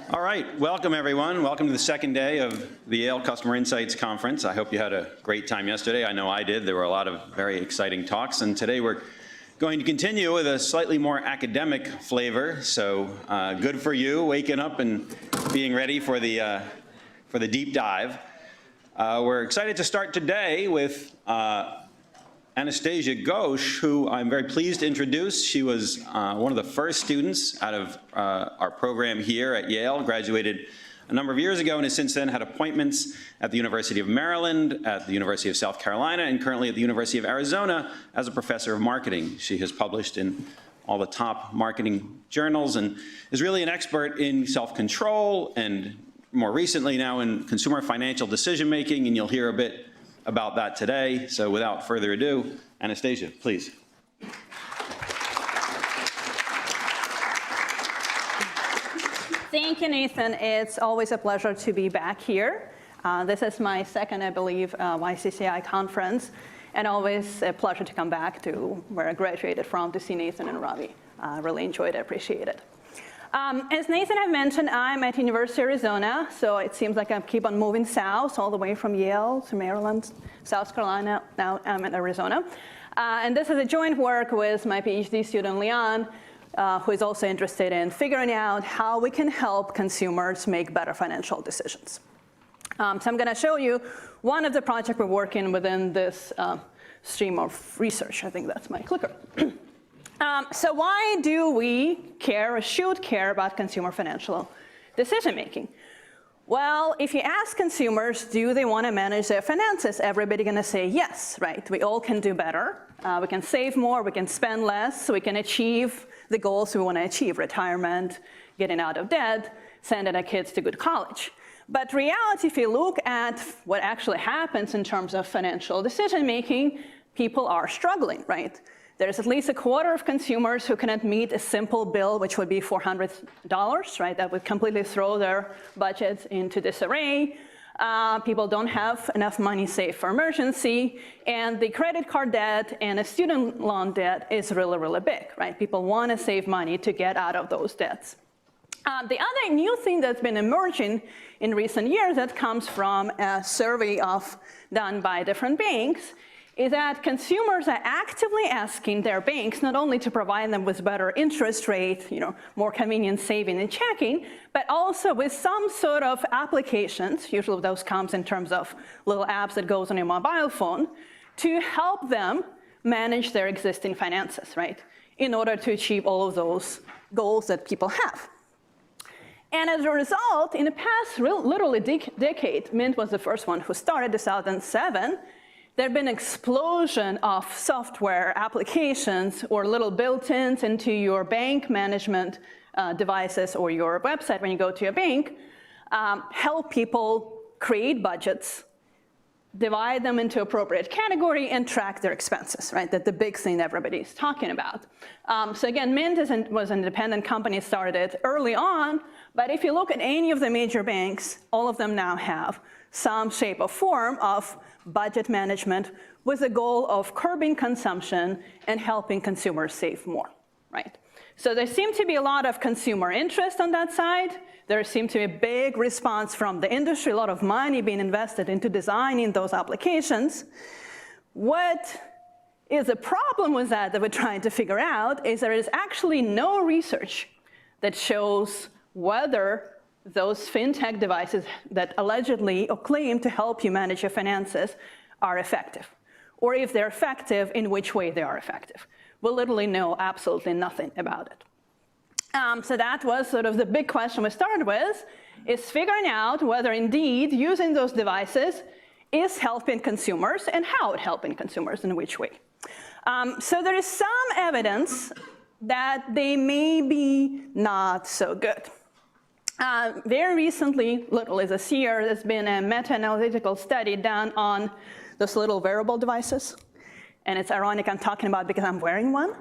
All right, welcome everyone. Welcome to the second day of the Yale Customer Insights Conference. I hope you had a great time yesterday. I know I did. There were a lot of very exciting talks, and today we're going to continue with a slightly more academic flavor. So good for you, waking up and being ready for the deep dive. We're excited to start today with Anastasiya Ghosh, who I'm very pleased to introduce. She was one of the first students out of our program here at Yale, graduated a number of years ago, and has since then had appointments at the University of Maryland, at the University of South Carolina, and currently at the University of Arizona as a professor of marketing. She has published in all the top marketing journals and is really an expert in self-control and more recently now in consumer financial decision-making, and you'll hear a bit about that today. So without further ado, Anastasiya, please. Thank you, Nathan. It's always a pleasure to be back here. This is my second, I believe, YCCI conference, and always a pleasure to come back to where I graduated from to see Nathan and Ravi. Really enjoyed it, appreciate it. As Nathan had mentioned, I'm at University of Arizona, so it seems like I keep on moving south, all the way from Yale to Maryland, South Carolina, now I'm in Arizona. And this is a joint work with my PhD student, Leon, who is also interested in figuring out how we can help consumers make better financial decisions. So I'm going to show you one of the projects we're working within this stream of research. I think that's my clicker. So why do we care or should care about consumer financial decision-making? Well, if you ask consumers, do they want to manage their finances, everybody's going to say yes, right? We all can do better. We can save more, we can spend less, so we can achieve the goals we want to achieve, retirement, getting out of debt, sending our kids to good college. But reality, if you look at what actually happens in terms of financial decision-making, people are struggling, right? There's at least a quarter of consumers who cannot meet a simple bill, which would be $400, right? That would completely throw their budgets into disarray. People don't have enough money saved for emergency, and the credit card debt and a student loan debt is really, really big, right? People want to save money to get out of those debts. The other new thing that's been emerging in recent years that comes from a survey done by different banks is that consumers are actively asking their banks not only to provide them with better interest rate, more convenient saving and checking, but also with some sort of applications, usually those comes in terms of little apps that goes on your mobile phone, to help them manage their existing finances, right, in order to achieve all of those goals that people have. And as a result, in the past literally decade, Mint was the first one who started 2007, there have been an explosion of software applications or little built-ins into your bank management devices or your website when you go to your bank, help people create budgets, divide them into appropriate category, and track their expenses, right? That's the big thing everybody's talking about. So again, Mint was an independent company, started early on, but if you look at any of the major banks, all of them now have some shape or form of budget management with the goal of curbing consumption and helping consumers save more, right? So there seemed to be a lot of consumer interest on that side. There seemed to be a big response from the industry, a lot of money being invested into designing those applications. What is the problem with that we're trying to figure out is there is actually no research that shows whether those fintech devices that allegedly or claim to help you manage your finances are effective, or if they're effective, in which way they are effective. We literally know absolutely nothing about it. So that was sort of the big question we started with, is figuring out whether indeed using those devices is helping consumers and how it's helping consumers in which way. So there is some evidence that they may be not so good. Very recently, literally this year, there's been a meta-analytical study done on those little wearable devices. And it's ironic I'm talking about because I'm wearing one.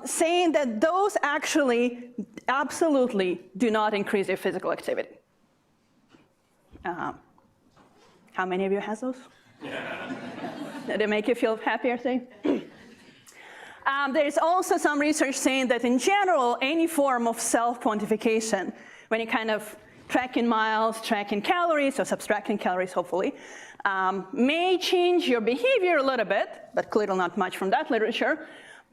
Saying that those actually absolutely do not increase your physical activity. How many of you has those? Yeah. Did it make you feel happier, say? There's also some research saying that in general, any form of self-quantification when you kind of tracking miles, tracking calories, or subtracting calories, hopefully, may change your behavior a little bit, but clearly not much from that literature,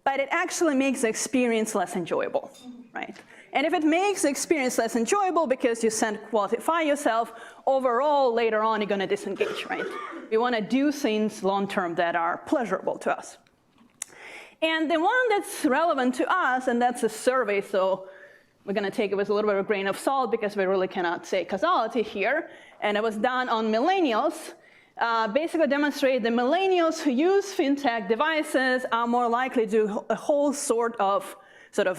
but it actually makes the experience less enjoyable, right? And if it makes the experience less enjoyable because you qualify yourself, overall, later on, you're going to disengage, right? We want to do things long-term that are pleasurable to us. And the one that's relevant to us, and that's a survey, so we're going to take it with a little bit of a grain of salt because we really cannot say causality here. And it was done on millennials. Basically demonstrate the millennials who use fintech devices are more likely to do a whole sort of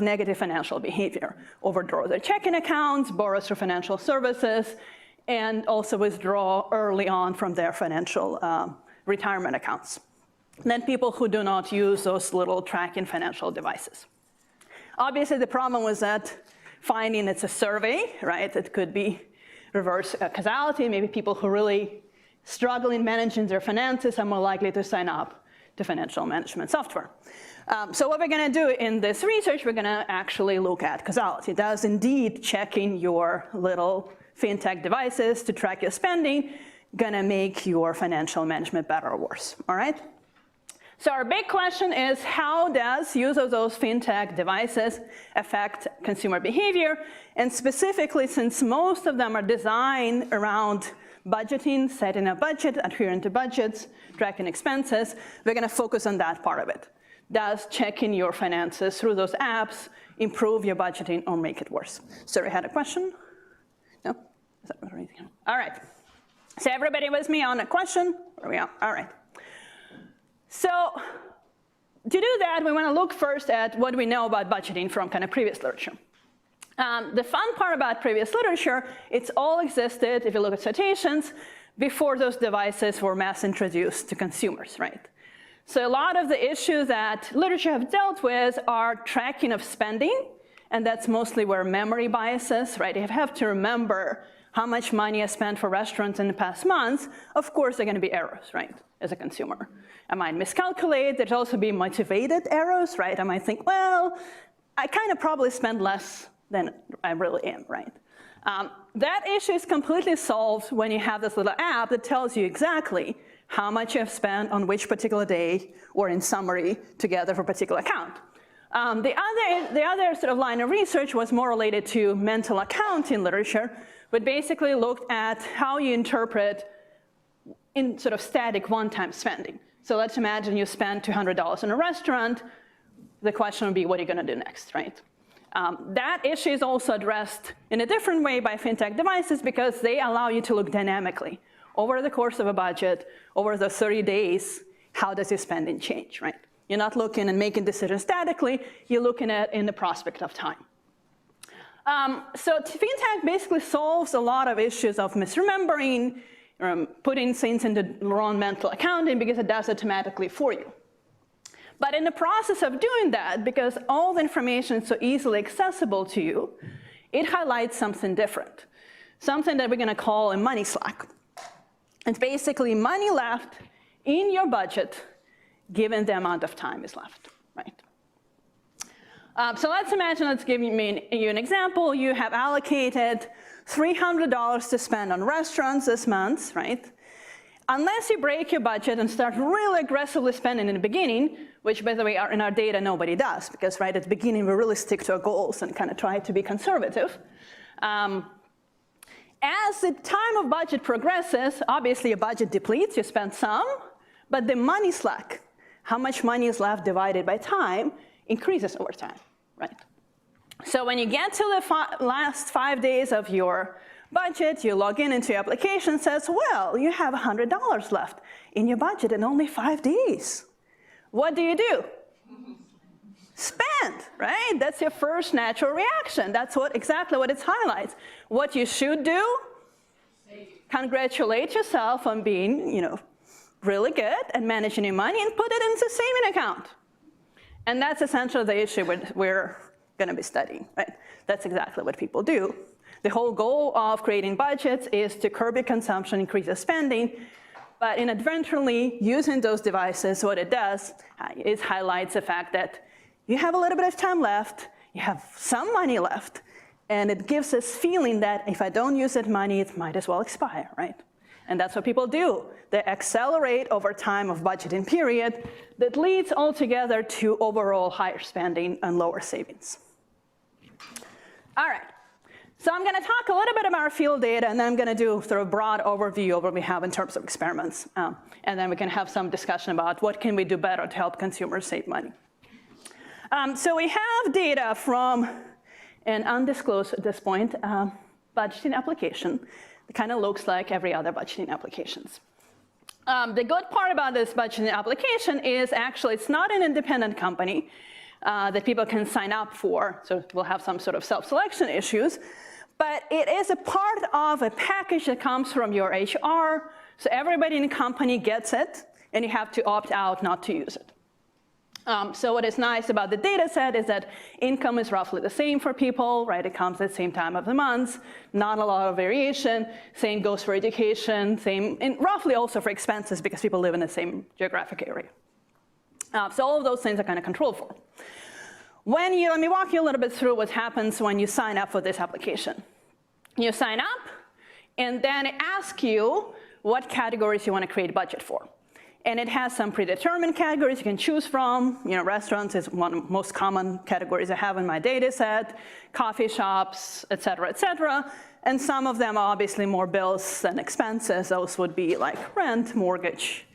negative financial behavior. Overdraw their checking accounts, borrow through financial services, and also withdraw early on from their financial retirement accounts than people who do not use those little tracking financial devices. Obviously, the problem was that finding it's a survey, right? It could be reverse causality. Maybe people who really struggle in managing their finances are more likely to sign up to financial management software. So what we're going to do in this research, we're going to actually look at causality. Does indeed checking your little fintech devices to track your spending going to make your financial management better or worse? All right? So our big question is, how does use of those fintech devices affect consumer behavior? And specifically, since most of them are designed around budgeting, setting a budget, adhering to budgets, tracking expenses, we're going to focus on that part of it. Does checking your finances through those apps improve your budgeting or make it worse? Sarah had a question? No? Is that right? All right. So everybody with me on a question? Where are we at? All right. So to do that, we want to look first at what we know about budgeting from kind of previous literature. The fun part about previous literature, it's all existed, if you look at citations, before those devices were mass introduced to consumers, right? So a lot of the issues that literature have dealt with are tracking of spending, and that's mostly where memory biases, right? You have to remember how much money I spent for restaurants in the past months. Of course, there are going to be errors, right, as a consumer. I might miscalculate. There's also be motivated errors, right? I might think, well, I kind of probably spend less than I really am, right? That issue is completely solved when you have this little app that tells you exactly how much you have spent on which particular day, or in summary, together for a particular account. The other sort of line of research was more related to mental accounting literature, but basically looked at how you interpret in sort of static one-time spending. So let's imagine you spend $200 in a restaurant. The question would be, what are you going to do next, right? That issue is also addressed in a different way by fintech devices because they allow you to look dynamically over the course of a budget, over the 30 days, how does your spending change, right? You're not looking and making decisions statically, you're looking at in the prospect of time. So fintech basically solves a lot of issues of misremembering, putting things into wrong mental accounting because it does it automatically for you. But in the process of doing that, because all the information is so easily accessible to you, it highlights something different, something that we're going to call a money slack. It's basically money left in your budget given the amount of time is left, right? So let's imagine, let's give you an example. You have allocated $300 to spend on restaurants this month, right? Unless you break your budget and start really aggressively spending in the beginning, which, by the way, in our data, nobody does, because right at the beginning, we really stick to our goals and kind of try to be conservative. As the time of budget progresses, obviously, your budget depletes, you spend some, but the money slack, how much money is left divided by time, increases over time, right? So when you get to the last 5 days of your budget, you log into your application, says, well, you have $100 left in your budget in only 5 days. What do? Spend, right? That's your first natural reaction. That's exactly what it highlights. What you should do, congratulate yourself on being, really good at managing your money and put it into a saving account. And that's essentially the issue we're going to be studying, right? That's exactly what people do. The whole goal of creating budgets is to curb your consumption, increase your spending, but inadvertently using those devices, what it does is highlights the fact that you have a little bit of time left, you have some money left, And it gives this feeling that if I don't use that money, it might as well expire, right? And that's what people do. They accelerate over time of budgeting period that leads altogether to overall higher spending and lower savings. All right. So I'm going to talk a little bit about our field data, and then I'm going to do sort of a broad overview of what we have in terms of experiments. And then we can have some discussion about what can we do better to help consumers save money. So we have data from an undisclosed at this point budgeting application. It kind of looks like every other budgeting applications. The good part about this budgeting application is actually it's not an independent company that people can sign up for. So we'll have some sort of self-selection issues. But it is a part of a package that comes from your HR. So everybody in the company gets it, and you have to opt out not to use it. So what is nice about the data set is that income is roughly the same for people, right? It comes at the same time of the month, not a lot of variation. Same goes for education, same, and roughly also for expenses because people live in the same geographic area. So all of those things are kind of controlled for. Let me walk you a little bit through what happens when you sign up for this application. You sign up, and then it asks you what categories you want to create a budget for. And it has some predetermined categories you can choose from. Restaurants is one of the most common categories I have in my data set, coffee shops, et cetera, et cetera. And some of them are obviously more bills than expenses. Those would be like rent, mortgage,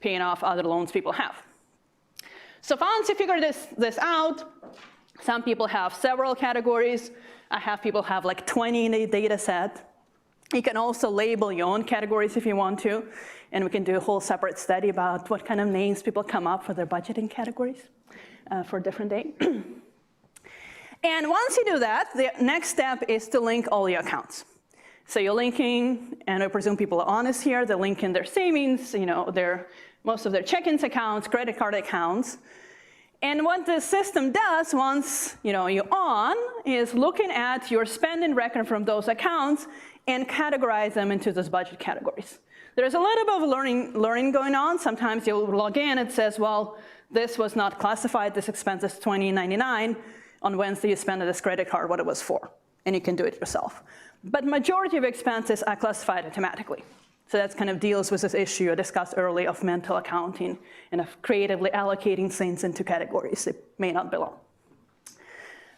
paying off other loans people have. So once you figure this out, some people have several categories. I have people have like 20 in a data set. You can also label your own categories if you want to. And we can do a whole separate study about what kind of names people come up for their budgeting categories for a different day. And once you do that, the next step is to link all your accounts. So you're linking, and I presume people are honest here, they're linking their savings, most of their check-ins accounts, credit card accounts. And what the system does once you're on is looking at your spending record from those accounts and categorize them into those budget categories. There's a little bit of learning going on. Sometimes you'll log in, it says, well, this was not classified, this expense is $20.99. On Wednesday, you spent this credit card, what it was for. And you can do it yourself. But majority of expenses are classified automatically. So that kind of deals with this issue I discussed earlier of mental accounting and of creatively allocating things into categories that may not belong.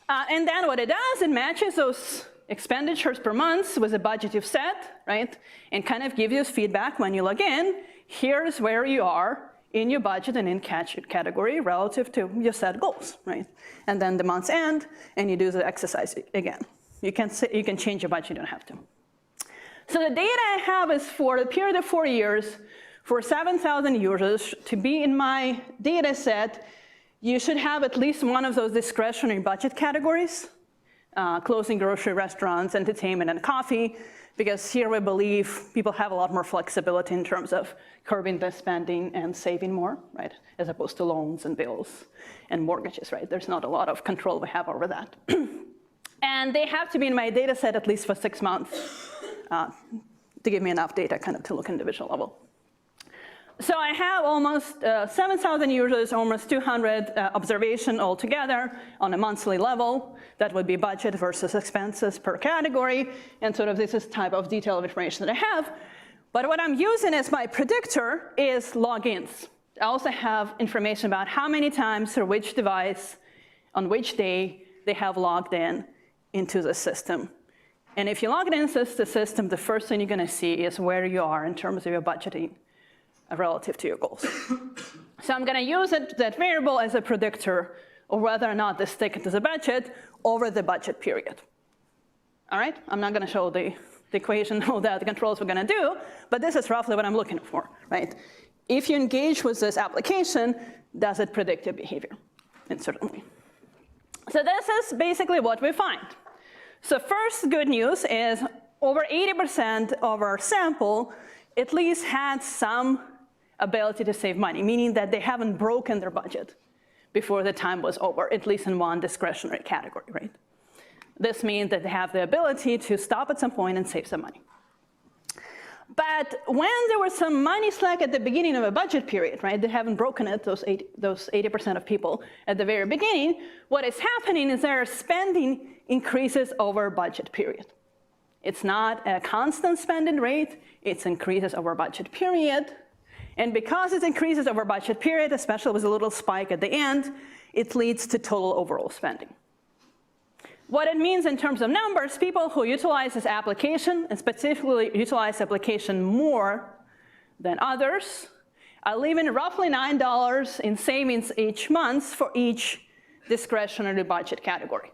And then what it does, it matches those expenditures per month with a budget you've set, right? And kind of gives you feedback when you log in. Here's where you are in your budget and in category relative to your set goals, right? And then the month's end, and you do the exercise again. You can change your budget, you don't have to. So the data I have is for the period of 4 years, for 7,000 users. To be in my data set, you should have at least one of those discretionary budget categories, clothing, grocery, restaurants, entertainment, and coffee, because here we believe people have a lot more flexibility in terms of curbing their spending and saving more, right, as opposed to loans and bills and mortgages, right? There's not a lot of control we have over that. And they have to be in my data set at least for 6 months to give me enough data kind of to look individual level. So I have almost 7,000 users, almost 200 observation altogether on a monthly level. That would be budget versus expenses per category. And sort of this is type of detailed information that I have. But what I'm using as my predictor is logins. I also have information about how many times for which device, on which day they have logged in into the system. And if you log it into the system, the first thing you're going to see is where you are in terms of your budgeting relative to your goals. So I'm going to use that variable as a predictor of whether or not they stick to the budget over the budget period. All right? I'm not going to show the equation, all that, the controls we're going to do, but this is roughly what I'm looking for, right? If you engage with this application, does it predict your behavior? And certainly. So this is basically what we find. So first good news is over 80% of our sample at least had some ability to save money, meaning that they haven't broken their budget before the time was over, at least in one discretionary category, right? This means that they have the ability to stop at some point and save some money. But when there was some money slack at the beginning of a budget period, right, they haven't broken it, those 80% of people at the very beginning, what is happening is their spending increases over budget period. It's not a constant spending rate, it increases over budget period. And because it increases over budget period, especially with a little spike at the end, it leads to total overall spending. What it means in terms of numbers, people who utilize this application, and specifically utilize application more than others, are leaving roughly $9 in savings each month for each discretionary budget category.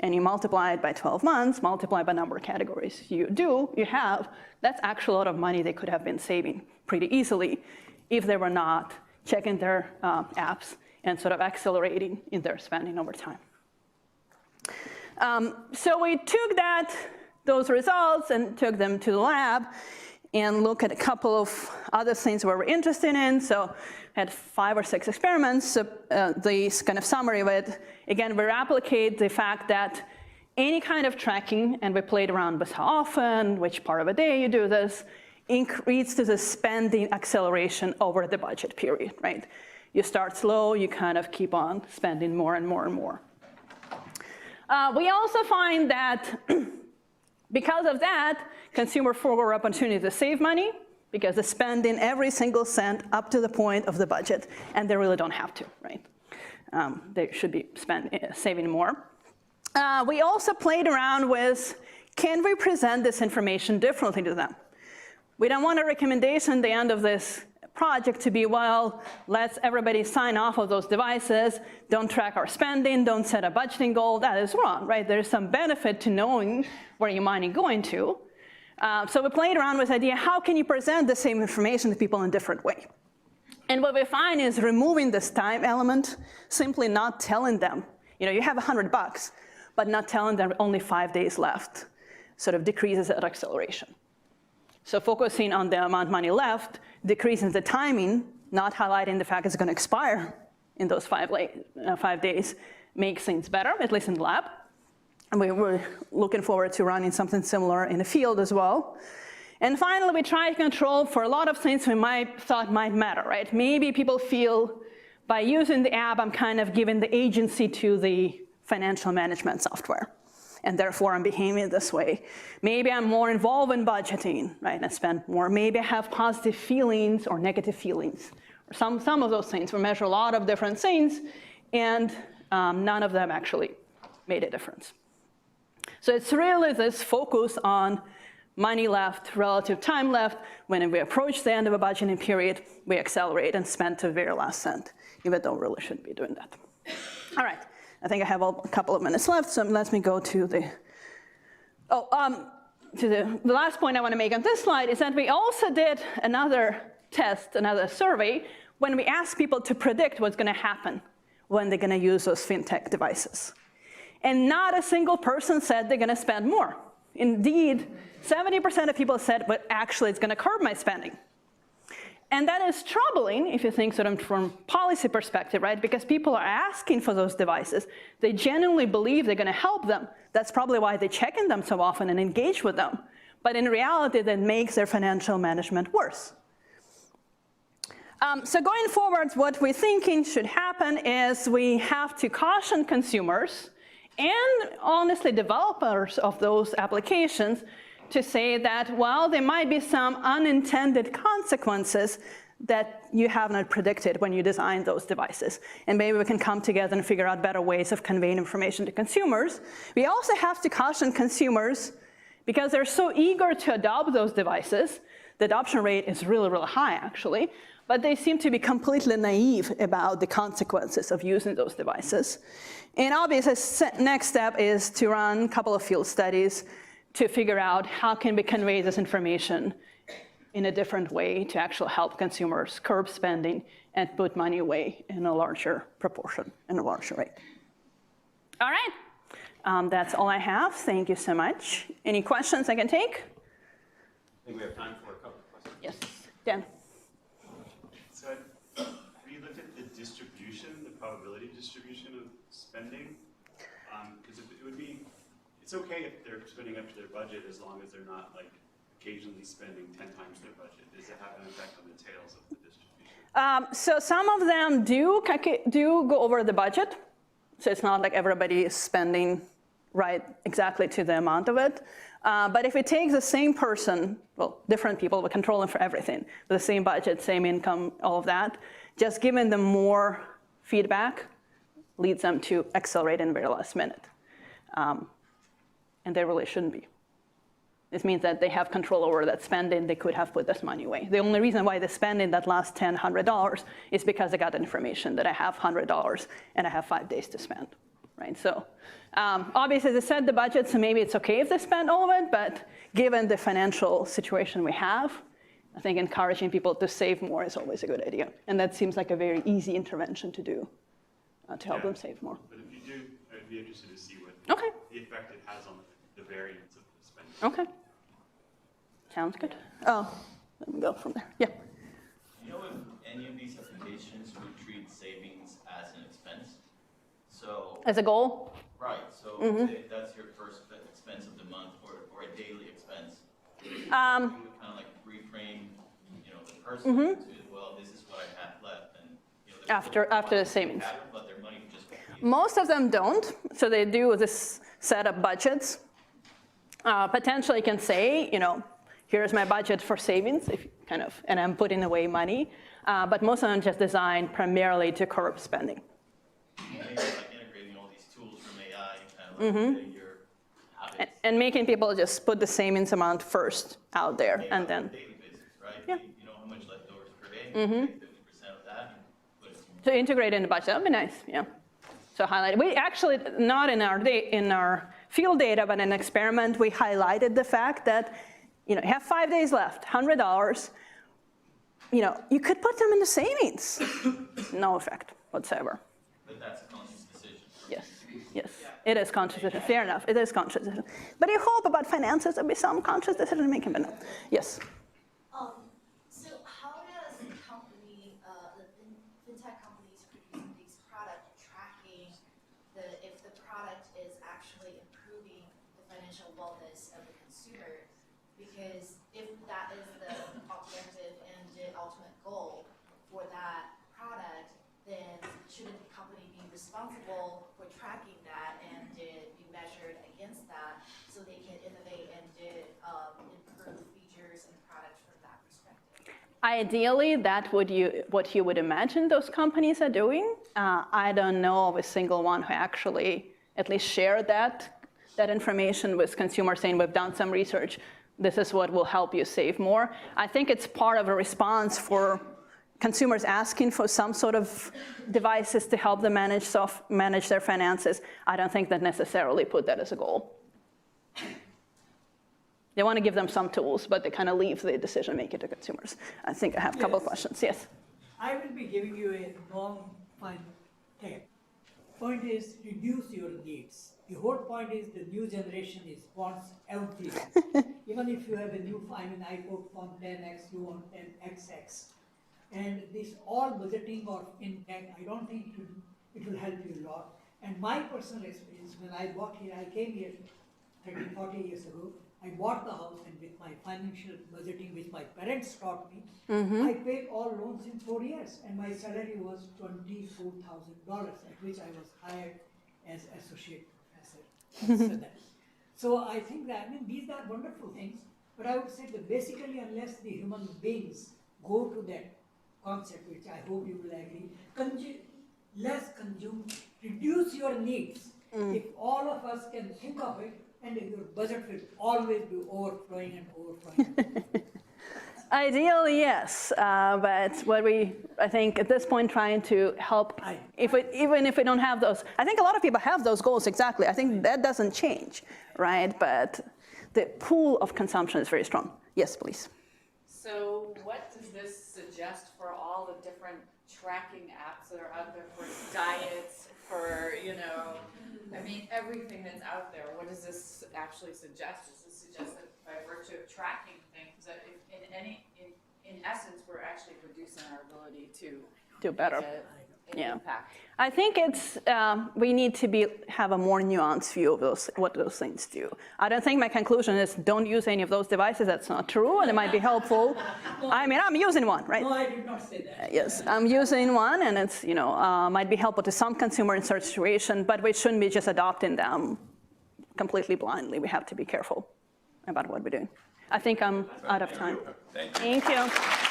And you multiply it by 12 months, multiply by number of categories you have, that's actually a lot of money they could have been saving pretty easily if they were not checking their apps and sort of accelerating in their spending over time. So we took those results and took them to the lab and looked at a couple of other things we were interested in. So had 5 or 6 experiments. So the kind of summary of it, again, we replicate the fact that any kind of tracking, and we played around with how often, which part of a day you do this, increases the spending acceleration over the budget period, right? You start slow, you kind of keep on spending more and more and more. We also find that because of that, consumers forego opportunity to save money because they spend in every single cent up to the point of the budget, and they really don't have to, right? They should be saving more. We also played around with, can we present this information differently to them? We don't want a recommendation at the end of this project to be, well, let's everybody sign off of those devices, don't track our spending, don't set a budgeting goal. That is wrong, right? There's some benefit to knowing where your money is going to. So we played around with the idea, how can you present the same information to people in a different way? And what we find is removing this time element, simply not telling them, you have $100, but not telling them only 5 days left, sort of decreases that acceleration. So focusing on the amount of money left, decreasing the timing, not highlighting the fact it's going to expire in those 5 days, makes things better, at least in the lab. And we're looking forward to running something similar in the field as well. And finally, we try to control for a lot of things we thought might matter, right? Maybe people feel by using the app, I'm kind of giving the agency to the financial management software, and therefore I'm behaving this way. Maybe I'm more involved in budgeting, right? I spend more. Maybe I have positive feelings or negative feelings, or some of those things. We measure a lot of different things, and none of them actually made a difference. So it's really this focus on money left, relative time left. When we approach the end of a budgeting period, we accelerate and spend to the very last cent, even though we really shouldn't be doing that. All right. I think I have a couple of minutes left, so let me go to the last point I want to make on this slide is that we also did another test, another survey, when we asked people to predict what's going to happen when they're going to use those fintech devices. And not a single person said they're going to spend more. Indeed, 70% of people said, but actually it's going to curb my spending. And that is troubling if you think sort of from policy perspective, right? Because people are asking for those devices. They genuinely believe they're going to help them. That's probably why they check in them so often and engage with them. But in reality, that makes their financial management worse. So going forward, what we're thinking should happen is we have to caution consumers and honestly developers of those applications to say that, well, there might be some unintended consequences that you have not predicted when you design those devices. And maybe we can come together and figure out better ways of conveying information to consumers. We also have to caution consumers because they're so eager to adopt those devices. The adoption rate is really, really high, actually. But they seem to be completely naive about the consequences of using those devices. And obviously, next step is to run a couple of field studies to figure out how can we convey this information in a different way to actually help consumers curb spending and put money away in a larger proportion, in a larger rate. All right, that's all I have. Thank you so much. Any questions I can take? I think we have time for a couple of questions. Yes, Dan. So have you looked at the distribution, the probability distribution of spending? Because it would be, it's okay if they're spending up to their budget as long as they're not like occasionally spending 10 times their budget? Does it have an effect on the tails of the distribution? So some of them do go over the budget. So it's not like everybody is spending right exactly to the amount of it. But if it takes the same person, well, different people, we control them for everything, the same budget, same income, all of that, just giving them more feedback leads them to accelerate in the very last minute. And they really shouldn't be. This means that they have control over that spending. They could have put this money away. The only reason why they're spending that last $10, $100 is because they got information that I have $100 and I have 5 days to spend, right? So obviously they set the budget, so maybe it's okay if they spend all of it, but given the financial situation we have, I think encouraging people to save more is always a good idea. And that seems like a very easy intervention to do to help them save more. But if you do, I'd be interested to see what Okay. the effect it has on the variance of the spending. Okay. Sounds good. Oh, let me go from there. Yeah. Do you know if any of these applications would treat savings as an expense? So, As a goal? right, so say that's your first expense of the month or a daily expense. You would kind of like reframe, the person to, well, this is what I have left, and After the savings. But their money just won't be. Most of them don't. So they do this set up budgets. Potentially can say, here's my budget for savings, and I'm putting away money. But most of them just designed primarily to curb spending. Maybe like integrating all these tools from AI, kind of like your habits. And making people just put the savings amount first out there, Pay and on then. a daily basis, right? Yeah. You know how much leftovers per day, take 50% of that, and put it So integrate in the budget, that'd be nice, yeah. So highlight, we actually, not in our field data, but in an experiment, we highlighted the fact that, you have 5 days left, $100, you could put them in the savings. No effect whatsoever. But that's a conscious decision. Yes, it is conscious decision, fair enough, it is conscious decision. But you hope about finances, there'll be some conscious decision making, but no. Yes. So how does the company, the fintech companies producing these products tracking if the product is actually improving the financial wellness of the consumer? Because if that is the objective and the ultimate goal for that product, then shouldn't the company be responsible for tracking that and be measured against that so they can innovate and improve features and products from that perspective? Ideally, what you would imagine those companies are doing. I don't know of a single one who actually at least shared that information with consumers saying, we've done some research, this is what will help you save more. I think it's part of a response for consumers asking for some sort of devices to help them manage their finances. I don't think that necessarily put that as a goal. They want to give them some tools, but they kind of leave the decision making to consumers. I think I have a couple of questions. Yes. I will be giving you a non-fine tip. Point is, reduce your needs. The whole point is the new generation wants everything. Even if you have a new iPhone 10X, you want 10XX. And this all budgeting or fintech, I don't think it will help you a lot. And my personal experience, when I bought here, I came here 30, 40 years ago. I bought the house, and with my financial budgeting, which my parents taught me, I paid all loans in 4 years, and my salary was $24,000, at which I was hired as associate professor. So I think that, these are wonderful things, but I would say that basically, unless the human beings go to that concept, which I hope you will agree, less consume, reduce your needs. If all of us can think of it, and your budget will always be overflowing and overflowing. Ideally, yes, but I think at this point, trying to help, even if we don't have those, I think a lot of people have those goals exactly. I think that doesn't change, right? But the pool of consumption is very strong. Yes, please. So what does this suggest for all the different tracking apps that are out there for diets, for, everything that's out there? What does this actually suggest? Does this suggest that by virtue of tracking things, that in essence, we're actually reducing our ability to Do better. Yeah. impact? I think it's, we need to have a more nuanced view of what those things do. I don't think my conclusion is don't use any of those devices. That's not true, and it might be helpful. I mean, I'm using one, right? No, I did not say that. Yes, I'm using one, and it's, might be helpful to some consumer in certain situation, but we shouldn't be just adopting them completely blindly. We have to be careful about what we're doing. I think I'm out of time. Thank you. Thank you.